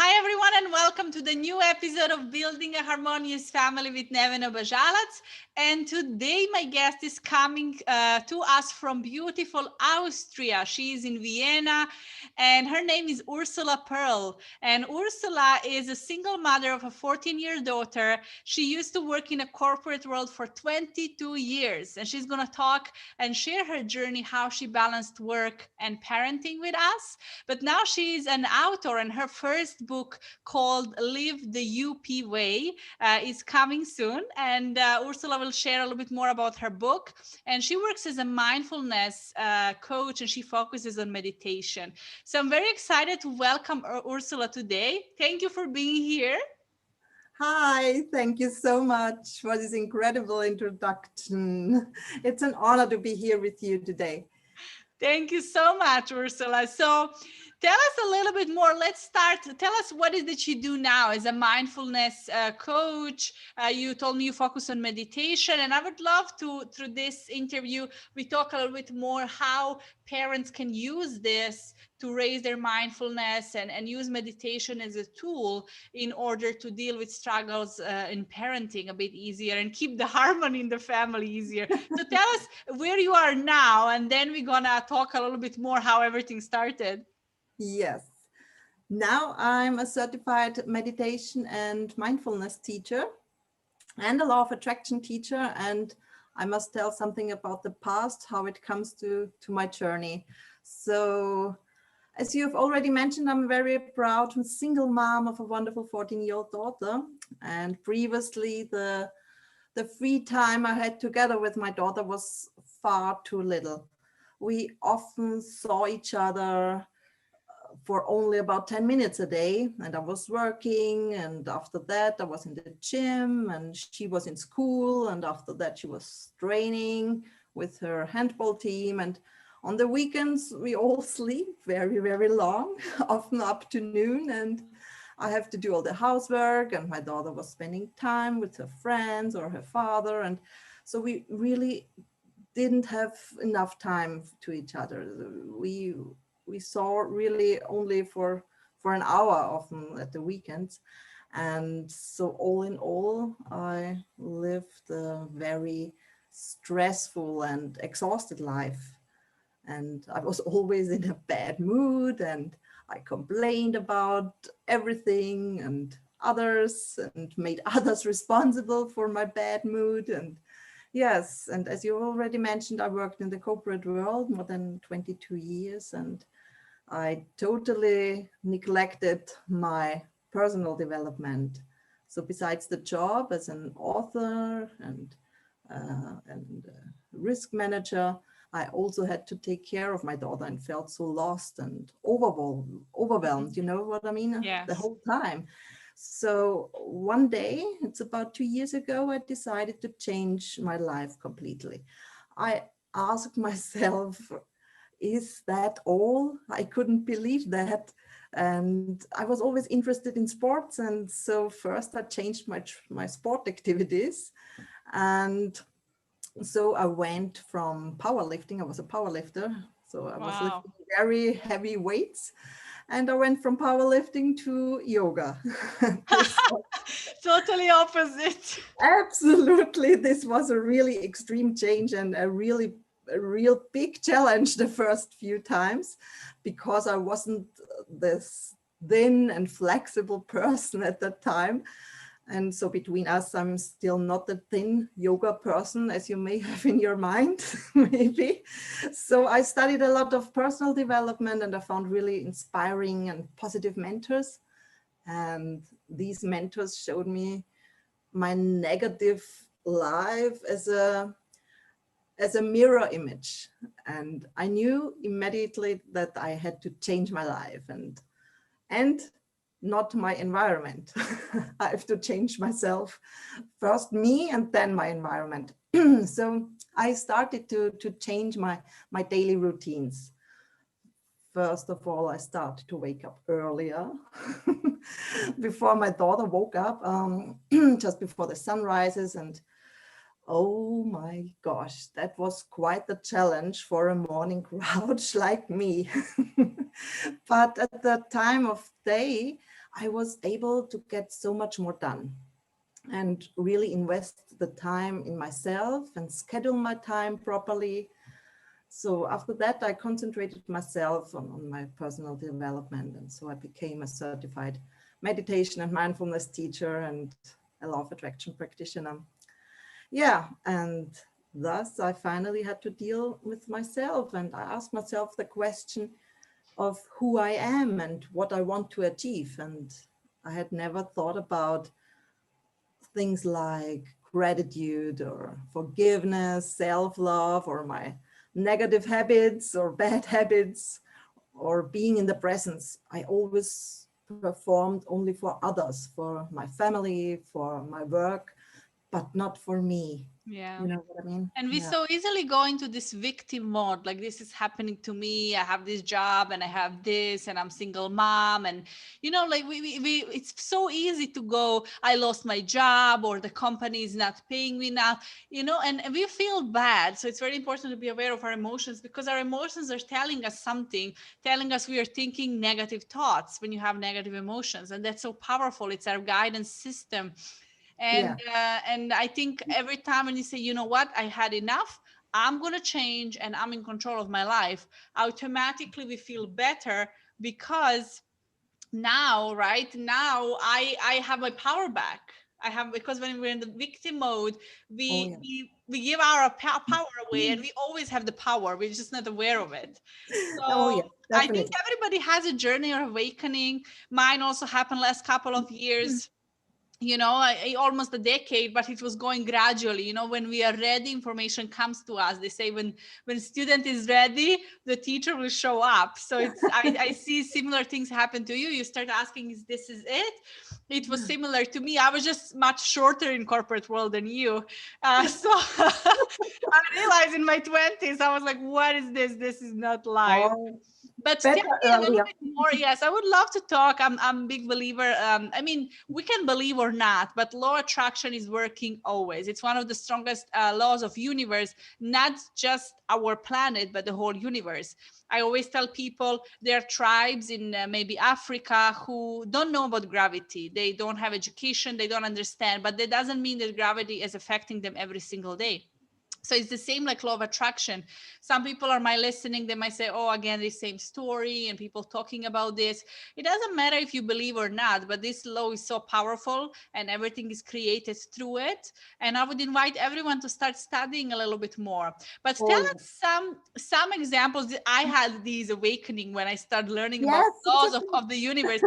Hi everyone and welcome to the new episode of Building a Harmonious Family with Nevena Bazalc. And today my guest is coming to us from beautiful Austria. She is in Vienna and her name is Ursula Perl. And Ursula is a single mother of a 14-year daughter. She used to work in a corporate world for 22 years. And she's going to talk and share her journey, how she balanced work and parenting with us. But now she is an author, and her first book called Live the UP Way is coming soon. And Ursula will share a little bit more about her book. And she works as a mindfulness coach, and she focuses on meditation. So I'm very excited to welcome Ursula today. Thank you for being here. Hi, thank you so much for this incredible introduction. It's an honor to be here with you today. Thank you so much, Ursula. So tell us a little bit more. Let's start. Tell us what is that you do now as a mindfulness coach. You told me you focus on meditation, and I would love to, through this interview, we talk a little bit more how parents can use this to raise their mindfulness and use meditation as a tool in order to deal with struggles in parenting a bit easier and keep the harmony in the family easier. So tell us where you are now, and then we're gonna talk a little bit more how everything started. Yes, now I'm a certified meditation and mindfulness teacher and a law of attraction teacher. And I must tell something about the past, how it comes to my journey. So as you've already mentioned, I'm very proud single mom of a wonderful 14-year-old daughter. And previously, the free time I had together with my daughter was far too little. We often saw each other for only about 10 minutes a day, and I was working, and after that I was in the gym, and she was in school, and after that she was training with her handball team. And on the weekends we all sleep very, very long, often up to noon, and I have to do all the housework, and my daughter was spending time with her friends or her father. And so we really didn't have enough time to each other. We saw really only for an hour often at the weekends. And so all in all, I lived a very stressful and exhausted life. And I was always in a bad mood, and I complained about everything and others and made others responsible for my bad mood. And yes, and as you already mentioned, I worked in the corporate world more than 22 years, and I totally neglected my personal development. So besides the job as an author and risk manager, I also had to take care of my daughter and felt so lost and overwhelmed, you know what I mean? Yes. The whole time. So one day, it's about 2 years ago, I decided to change my life completely. I asked myself, is that all? I couldn't believe that. And I was always interested in sports. And so first I changed my sport activities. And so I went from powerlifting. I was a powerlifter. So I was Wow. lifting very heavy weights. And I went from powerlifting to yoga. Totally opposite. Absolutely. This was a really extreme change and a real big challenge the first few times, because I wasn't this thin and flexible person at that time. And so between us, I'm still not the thin yoga person, as you may have in your mind, maybe. So I studied a lot of personal development, and I found really inspiring and positive mentors. And these mentors showed me my negative life as a mirror image. And I knew immediately that I had to change my life and not my environment. I have to change myself, first me and then my environment. So I started to change my daily routines. First of all, I started to wake up earlier before my daughter woke up, just before the sun rises. And oh my gosh, that was quite the challenge for a morning grouch like me. But at that time of day, I was able to get so much more done and really invest the time in myself and schedule my time properly. So after that, I concentrated myself on my personal development. And so I became a certified meditation and mindfulness teacher and a law of attraction practitioner. Yeah, and thus I finally had to deal with myself, and I asked myself the question of who I am and what I want to achieve. And I had never thought about things like gratitude or forgiveness, self-love, or my negative habits or bad habits, or being in the presence. I always performed only for others, for my family, for my work, but not for me. Yeah. You know what I mean? And we Yeah. so easily go into this victim mode, like this is happening to me. I have this job and I have this, and I'm single mom, and like we it's so easy to go. I lost my job, or the company is not paying me now, and we feel bad. So it's very important to be aware of our emotions, because our emotions are telling us something, telling us we are thinking negative thoughts when you have negative emotions, and that's so powerful. It's our guidance system. Yeah. And I think every time when you say, you know what, I had enough, I'm going to change and I'm in control of my life, automatically we feel better, because now, right now, I have my power back. I have, because when we're in the victim mode, Oh, we yeah. we give our power away, and we always have the power. We're just not aware of it. Oh, So yeah, I think definitely. everybody has a journey or awakening. Mine also happened last couple of years, almost a decade, but it was going gradually. When we are ready, information comes to us. They say when student is ready, the teacher will show up. So I see similar things happen to you. You start asking, is it? It was similar to me. I was just much shorter in corporate world than you. So I realized in my 20s, I was like, what is this? This is not life. Oh, But tell better me a little earlier. bit more. Yes, I would love to talk. I'm a big believer. I mean, we can believe or not, but law attraction is working always. It's one of the strongest laws of universe, not just our planet, but the whole universe. I always tell people there are tribes in maybe Africa who don't know about gravity. They don't have education. They don't understand. But that doesn't mean that gravity is affecting them every single day. So it's the same like law of attraction. Some people are my listening, they might say, oh, again, the same story and people talking about this. It doesn't matter if you believe or not, but this law is so powerful and everything is created through it. And I would invite everyone to start studying a little bit more. But Oh, tell yeah. us some examples. I had these awakening when I started learning about Yes, laws exactly. of the universe.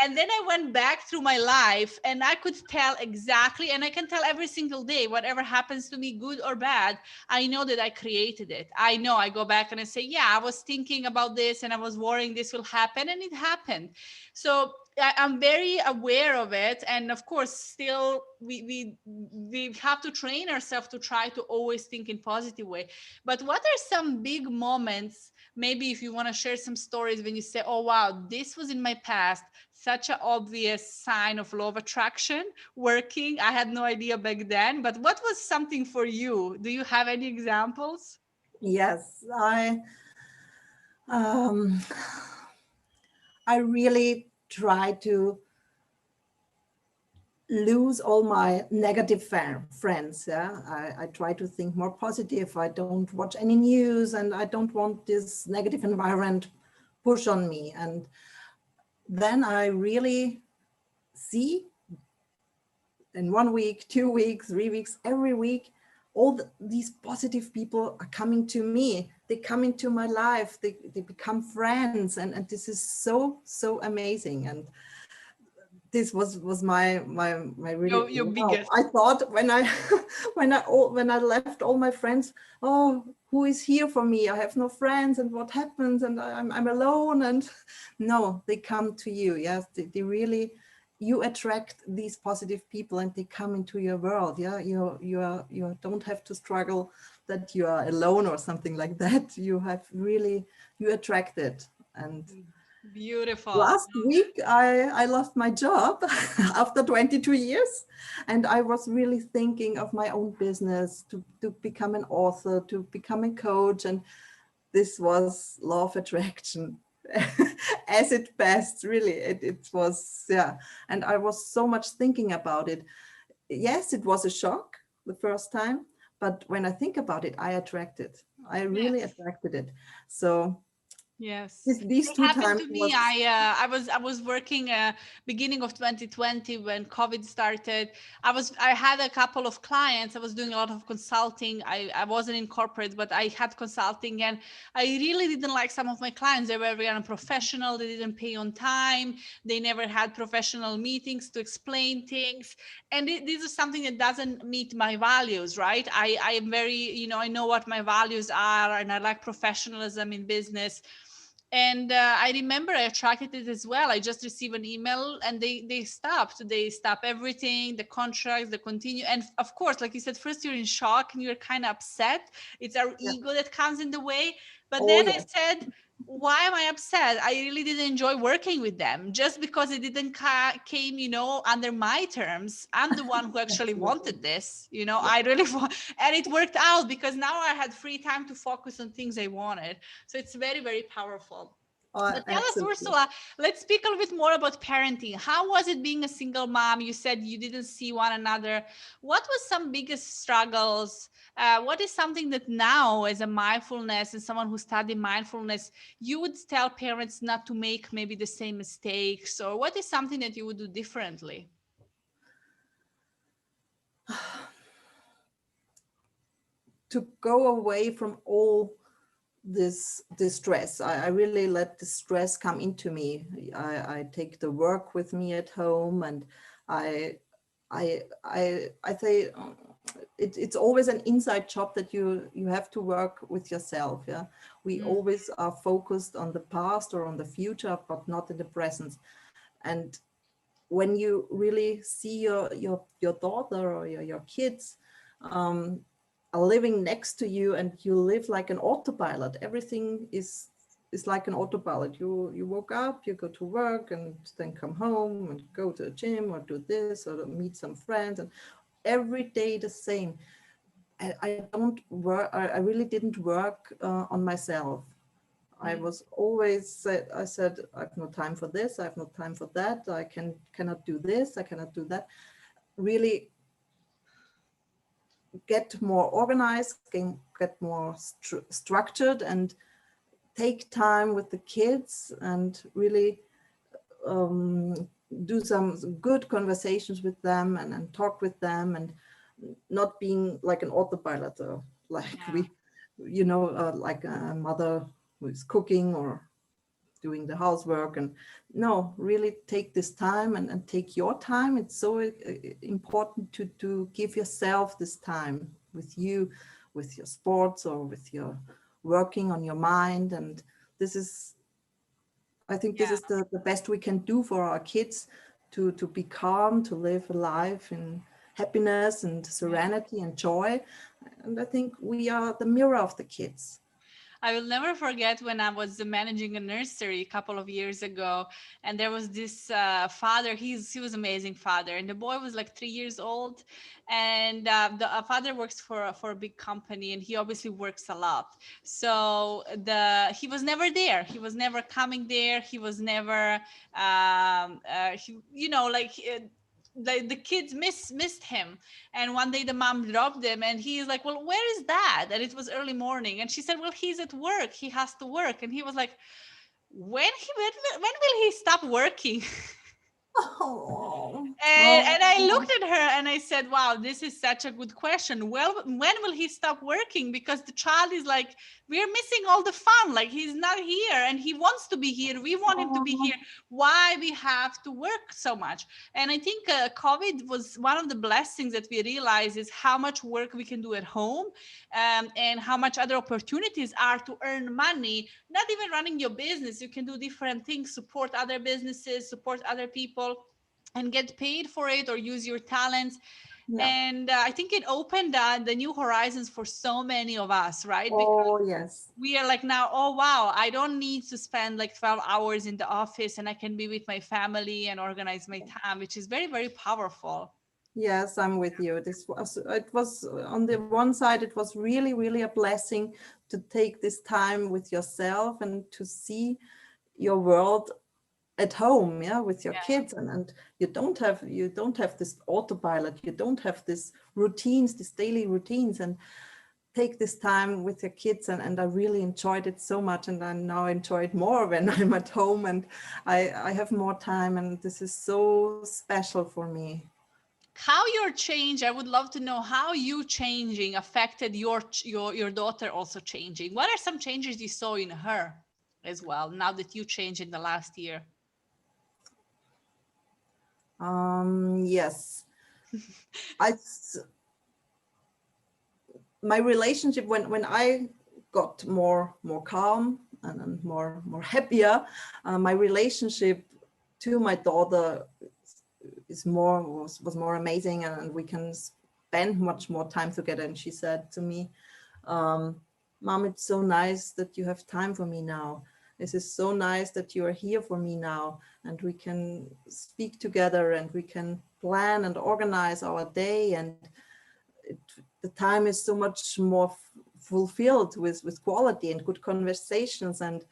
And then I went back through my life and I could tell exactly, and I can tell every single day, whatever happens to me, good or bad, I know that I created it. I know I go back and I say, yeah, I was thinking about this and I was worrying this will happen, and it happened. So I'm very aware of it. And of course, still we have to train ourselves to try to always think in positive way. But what are some big moments, maybe if you want to share some stories when you say, oh wow, this was in my past, such an obvious sign of law of attraction working. I had no idea back then, but what was something for you? Do you have any examples? Yes, um, I really try to lose all my negative friends. Yeah, I try to think more positive. I don't watch any news, and I don't want this negative environment push on me. And then I really see in 1 week, 2 weeks, 3 weeks, every week, all these positive people are coming to me. They come into my life. They become friends, and this is so amazing. And this was my really, Your wow. biggest. I thought when I when I left all my friends, oh, who is here for me? I have no friends, and what happens? And I'm alone. And no, they come to you. Yes, they really, you attract these positive people and they come into your world. Yeah, you don't have to struggle that you are alone or something like that. You have really, you attract it. And Beautiful. last week I lost my job after 22 years, and I was really thinking of my own business, to become an author, to become a coach, and this was law of attraction. as it passed, really. It was, yeah. And I was so much thinking about it. Yes, it was a shock the first time, but when I think about it, I attracted. I really Yes. attracted it. So Yes, these it two happened times to me. was, I was working beginning of 2020 when COVID started. I had a couple of clients. I was doing a lot of consulting. I wasn't in corporate, but I had consulting, and I really didn't like some of my clients. They were very unprofessional. They didn't pay on time. They never had professional meetings to explain things, and this is something that doesn't meet my values, right? I am very, I know what my values are, and I like professionalism in business. And I remember I attracted it as well. I just received an email, and they stopped. They stop everything, the contracts, the continue. And of course, like you said, first you're in shock and you're kind of upset. It's our yeah. ego that comes in the way. But Oh then I yes, said, why am I upset? I really didn't enjoy working with them just because it didn't came, under my terms. I'm the one who actually absolutely. wanted this, Yeah. I really want, and it worked out because now I had free time to focus on things I wanted. So it's very, very powerful. But tell us, Absolutely. Ursula, let's speak a little bit more about parenting. How was it being a single mom? You said you didn't see one another. What was some biggest struggles? What is something that now, as a mindfulness and someone who studied mindfulness, you would tell parents not to make maybe the same mistakes? Or what is something that you would do differently? To go away from all this stress. I really let the stress come into me. I take the work with me at home, and I I say it's always an inside job that you have to work with yourself. Yeah, we Mm, always are focused on the past or on the future, but not in the present. And when you really see your daughter or your kids um, are living next to you, and you live like an autopilot, everything is like an autopilot. You woke up, you go to work, and then come home and go to the gym or do this or meet some friends, and every day the same. I don't work. I really didn't work on myself. I mm. was always said, I said, I have no time for this, I have no time for that, I cannot do this, I cannot do that. Really get more organized, get more structured, and take time with the kids, and really um, do some good conversations with them, and talk with them, and not being like an autopilot, like Yeah. we, like a mother who is cooking or doing the housework. And no, really take this time, and take your time. It's so important to give yourself this time with you, with your sports, or with your working on your mind. And this is, I think this Yeah. is the best we can do for our kids, to be calm, to live a life in happiness and Yeah. serenity and joy. And I think we are the mirror of the kids. I will never forget when I was managing a nursery a couple of years ago, and there was this father. He was amazing father, and the boy was like 3 years old, and the father works for a big company, and he obviously works a lot. So he was never there. He was never coming there. He was never like. The kids missed him, and one day the mom dropped him, and he's like, well, where is dad? And it was early morning, and she said, well, he's at work, he has to work. And he was like, when will he stop working? Oh, And I oh, looked at her and I said, wow, this is such a good question. Well, when will he stop working? Because the child is like, we're missing all the fun. Like, he's not here and he wants to be here. We want him to be here. oh. Why we have to work so much? And I think COVID was one of the blessings that we realized is how much work we can do at home, and how much other opportunities are to earn money. Not even running your business. You can do different things, support other businesses, support other people, and get paid for it, or use your talents. Yeah. And I think it opened the new horizons for so many of us, right? Because Oh, yes. we are like, now, oh wow, I don't need to spend like 12 hours in the office, and I can be with my family and organize my time, which is very, very powerful. Yes, I'm with you. It was on the one side, it was really, really a blessing to take this time with yourself, and to see your world at home, yeah, with your Yeah. kids, and you don't have this autopilot, you don't have this routines, these daily routines, and take this time with your kids, and I really enjoyed it so much, and I now enjoy it more when I'm at home and I have more time, and this is so special for me. How your change, I would love to know how you changing affected your daughter also changing. What are some changes you saw in her as well now that you changed in the last year? Yes, I my relationship, when I got more calm and more happier, my relationship to my daughter was more amazing, and we can spend much more time together. And she said to me, um, "Mom, it's so nice that you have time for me now. This is so nice that you are here for me now, and we can speak together, and we can plan and organize our day, and it, the time is so much more fulfilled with quality and good conversations." And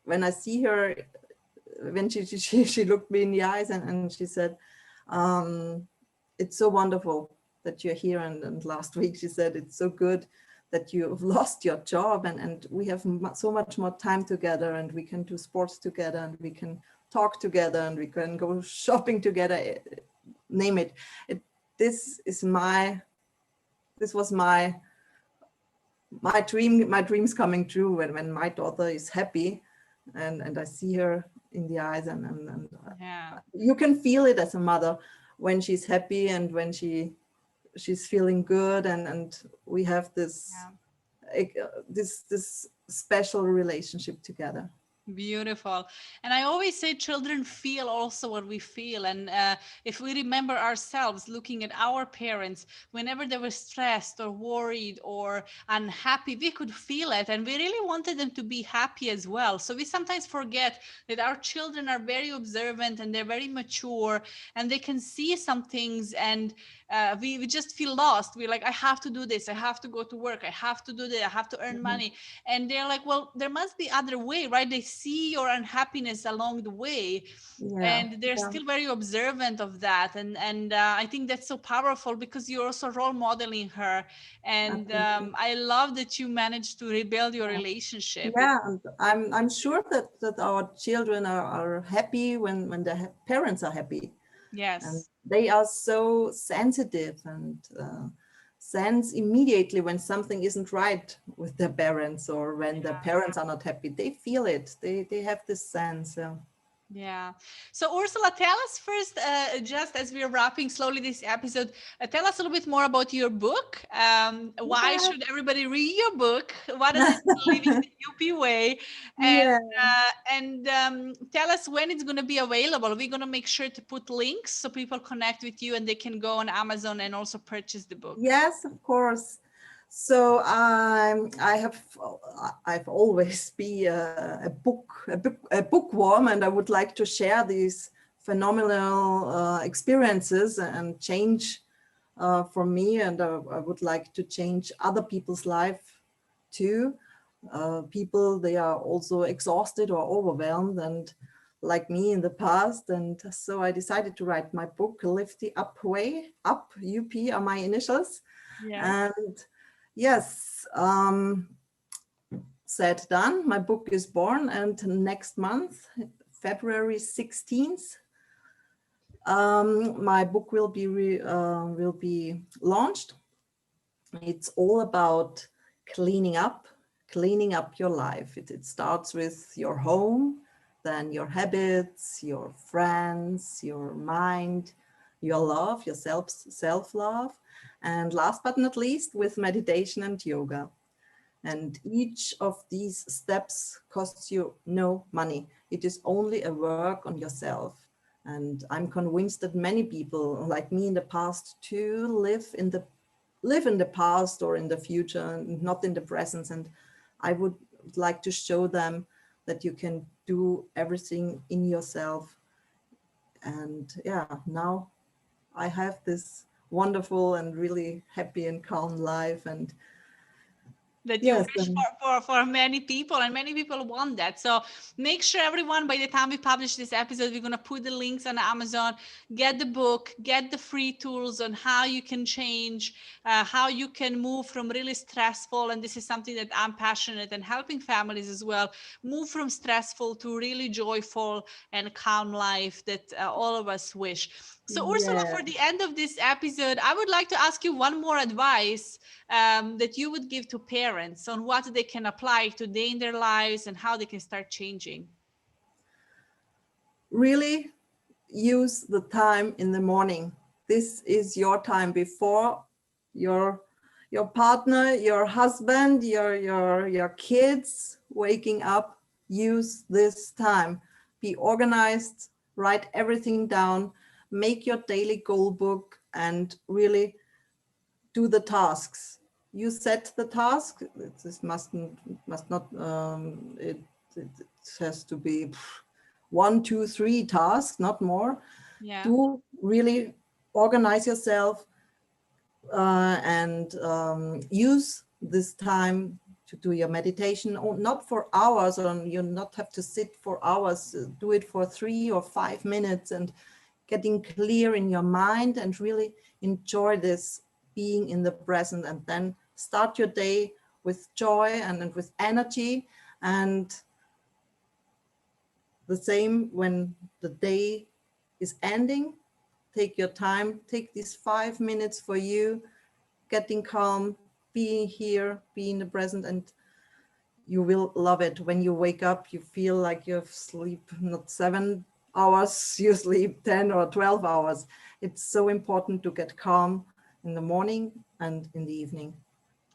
when I see her, when she looked me in the eyes, and she said, um, "It's so wonderful that you're here." And last week she said, "It's so good that you've lost your job, and we have so much more time together, and we can do sports together, and we can talk together, and we can go shopping together, name it. This is this was my dreams coming true, when my daughter is happy, and I see her in the eyes, and Yeah. you can feel it as a mother when she's happy, and when she's feeling good, and we have Yeah. this special relationship together. Beautiful. And I always say children feel also what we feel. And if we remember ourselves looking at our parents, whenever they were stressed or worried or unhappy, we could feel it. And we really wanted them to be happy as well. So we sometimes forget that our children are very observant and they're very mature and they can see some things. And we just feel lost. We're like, I have to do this. I have to go to work. I have to do that. I have to earn Mhm. money. And they're like, well, there must be other way, right? They see your unhappiness along the way, Yeah, and they're yeah, still very observant of that. And I think that's so powerful because you're also role modeling her. And absolutely. I love that you managed to rebuild your Yeah. relationship. Yeah, and I'm sure that our children are happy when their parents are happy, and Yes. they are so sensitive, and sense immediately when something isn't right with their parents, or when their parents are not happy. They feel it. They have this sense. Yeah. Yeah. So, Ursula, tell us first, just as we're wrapping slowly this episode, tell us a little bit more about your book. Why Yeah. should everybody read your book? What does it mean living the UP way? And Yeah. tell us when it's going to be available. We're going to make sure to put links so people connect with you and they can go on Amazon and also purchase the book. Yes, of course. So I've always be a bookworm, and I would like to share these phenomenal experiences and change for me, and I would like to change other people's life too. People, they are also exhausted or overwhelmed, and like me in the past, and so I decided to write my book, Live the Up Way. Up, UP are my initials. Yes. And yes, said done, my book is born, and next month, February 16th, my book will be launched. It's all about cleaning up your life. It starts with your home, then your habits, your friends, your mind, your love, your self-love, and last but not least, with meditation and yoga. And each of these steps costs you no money. It is only a work on yourself. And I'm convinced that many people like me in the past too live in the past or in the future, and not in the present. And I would like to show them that you can do everything in yourself. And yeah, now I have this wonderful and really happy and calm life. And that you Yes. wish for many people, and many people want that. So make sure everyone, by the time we publish this episode, we're going to put the links on Amazon. Get the book, get the free tools on how you can change, how you can move from really stressful, and this is something that I'm passionate and helping families as well, move from stressful to really joyful and calm life that all of us wish. So Ursula, Yeah. for the end of this episode, I would like to ask you one more advice that you would give to parents on what they can apply today in their lives and how they can start changing. Really use the time in the morning. This is your time before your partner, your husband, your kids waking up. Use this time. Be organized, write everything down, make your daily goal book, and really do the tasks. You set the task. This must not. It has to be 1, 2, 3 tasks, not more. Yeah. Do really organize yourself and use this time to do your meditation, or not for hours, or you not have to sit for hours. Do it for 3 or 5 minutes and getting clear in your mind, and really enjoy this being in the present, and then start your day with joy and with energy. And the same when the day is ending, take your time, take these 5 minutes for you, getting calm, being here, being in the present, and you will love it. When you wake up, you feel like you have sleep not 7 hours, you sleep 10 or 12 hours. It's so important to get calm in the morning and in the evening.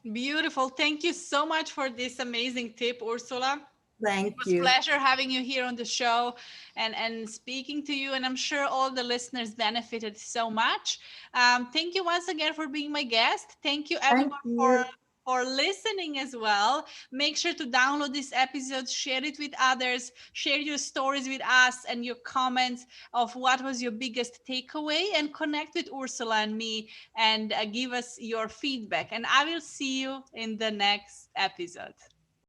Beautiful. Thank you so much for this amazing tip, Ursula. It Thank was you. pleasure having you here on the show and speaking to you. And I'm sure all the listeners benefited so much. Thank you once again for being my guest. Thank you Thank everyone you. for listening as well. Make sure to download this episode, share it with others, share your stories with us and your comments of what was your biggest takeaway, and connect with Ursula and me and give us your feedback. And I will see you in the next episode.